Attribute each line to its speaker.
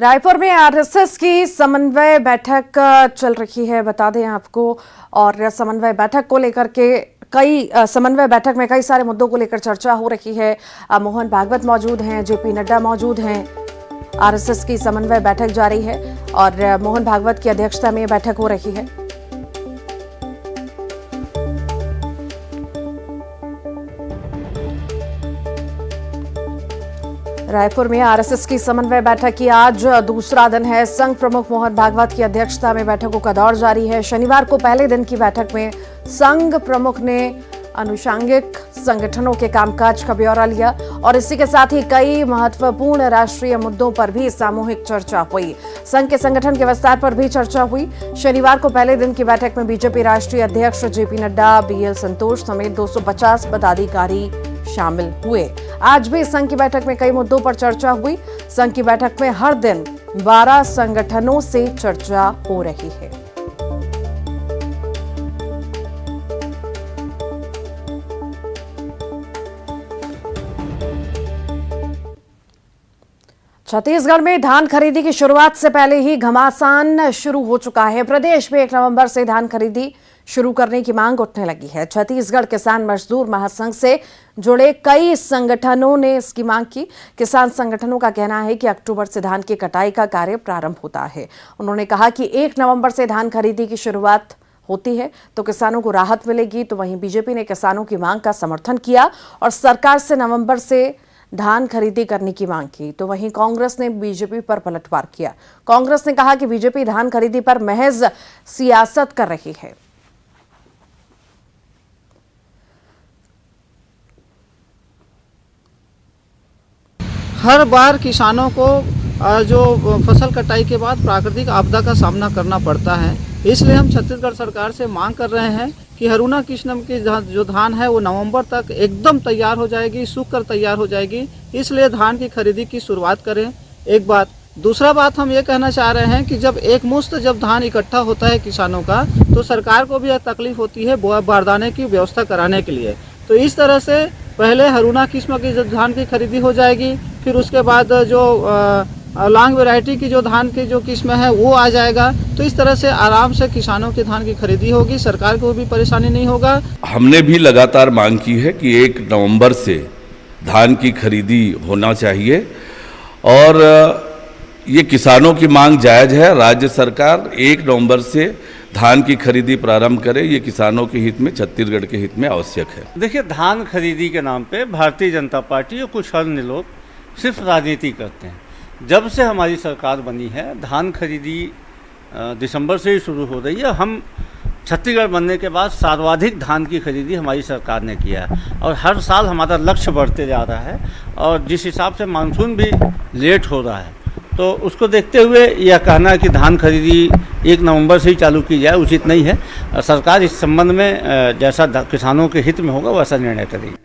Speaker 1: रायपुर में आरएसएस की समन्वय बैठक चल रही है, बता दें आपको। और समन्वय बैठक को लेकर के समन्वय बैठक में कई सारे मुद्दों को लेकर चर्चा हो रही है। मोहन भागवत मौजूद हैं, जेपी नड्डा मौजूद हैं। आरएसएस की समन्वय बैठक जारी है और मोहन भागवत की अध्यक्षता में बैठक हो रही है। रायपुर में आरएसएस की समन्वय बैठक की आज दूसरा दिन है। संघ प्रमुख मोहन भागवत की अध्यक्षता में बैठकों का दौर जारी है। शनिवार को पहले दिन की बैठक में संघ प्रमुख ने अनुषंगिक संगठनों के कामकाज का ब्यौरा लिया और इसी के साथ ही कई महत्वपूर्ण राष्ट्रीय मुद्दों पर भी सामूहिक चर्चा हुई। संघ के संगठन के विस्तार पर भी चर्चा हुई। शनिवार को पहले दिन की बैठक में बीजेपी राष्ट्रीय अध्यक्ष जेपी नड्डा, बीएल संतोष समेत 250 पदाधिकारी शामिल हुए। आज भी संघ की बैठक में कई मुद्दों पर चर्चा हुई। संघ की बैठक में हर दिन 12 संगठनों से चर्चा हो रही है। छत्तीसगढ़ में धान खरीदी की शुरुआत से पहले ही घमासान शुरू हो चुका है। प्रदेश में 1 नवंबर से धान खरीदी शुरू करने की मांग उठने लगी है। छत्तीसगढ़ किसान मजदूर महासंघ से जुड़े कई संगठनों ने इसकी मांग की। किसान संगठनों का कहना है कि अक्टूबर से धान की कटाई का कार्य प्रारंभ होता है। उन्होंने कहा कि 1 नवंबर से धान खरीदी की शुरुआत होती है तो किसानों को राहत मिलेगी। तो वहीं बीजेपी ने किसानों की मांग का समर्थन किया और सरकार से नवंबर से धान खरीदी करने की मांग की। तो वहीं कांग्रेस ने बीजेपी पर पलटवार किया। कांग्रेस ने कहा कि बीजेपी धान खरीदी पर महज सियासत कर रही है।
Speaker 2: हर बार किसानों को जो फसल कटाई के बाद प्राकृतिक आपदा का सामना करना पड़ता है, इसलिए हम छत्तीसगढ़ सरकार से मांग कर रहे हैं कि अरुणा किस्म की जो धान है वो नवंबर तक एकदम तैयार हो जाएगी, सूख कर तैयार हो जाएगी। इसलिए धान की खरीदी की शुरुआत करें। एक बात। दूसरा बात हम ये कहना चाह रहे हैं कि जब एक मुश्त जब धान इकट्ठा होता है किसानों का, तो सरकार को भी यह तकलीफ होती है बारदाने की व्यवस्था कराने के लिए। तो इस तरह से पहले अरुणा किस्म की जो धान की खरीदी हो जाएगी, फिर उसके बाद जो लॉन्ग वैरायटी की जो धान की जो किस्म है वो आ जाएगा। तो इस तरह से आराम से किसानों की धान की खरीदी होगी, सरकार को भी परेशानी नहीं होगा।
Speaker 3: हमने भी लगातार मांग की है कि 1 नवंबर से धान की खरीदी होना चाहिए और ये किसानों की मांग जायज़ है। राज्य सरकार 1 नवंबर से धान की खरीदी प्रारंभ करे, ये किसानों के हित में, छत्तीसगढ़ के हित में आवश्यक है।
Speaker 4: देखिए, धान खरीदी के नाम पे भारतीय जनता पार्टी और कुछ अन्य लोग सिर्फ राजनीति करते हैं। जब से हमारी सरकार बनी है, धान खरीदी दिसंबर से ही शुरू हो रही है। हम छत्तीसगढ़ बनने के बाद सर्वाधिक धान की खरीदी हमारी सरकार ने किया है और हर साल हमारा लक्ष्य बढ़ते जा रहा है। और जिस हिसाब से मानसून भी लेट हो रहा है, तो उसको देखते हुए यह कहना कि धान खरीदी 1 नवंबर से ही चालू की जाए उचित नहीं है। सरकार इस संबंध में जैसा किसानों के हित में होगा वैसा निर्णय करेगी।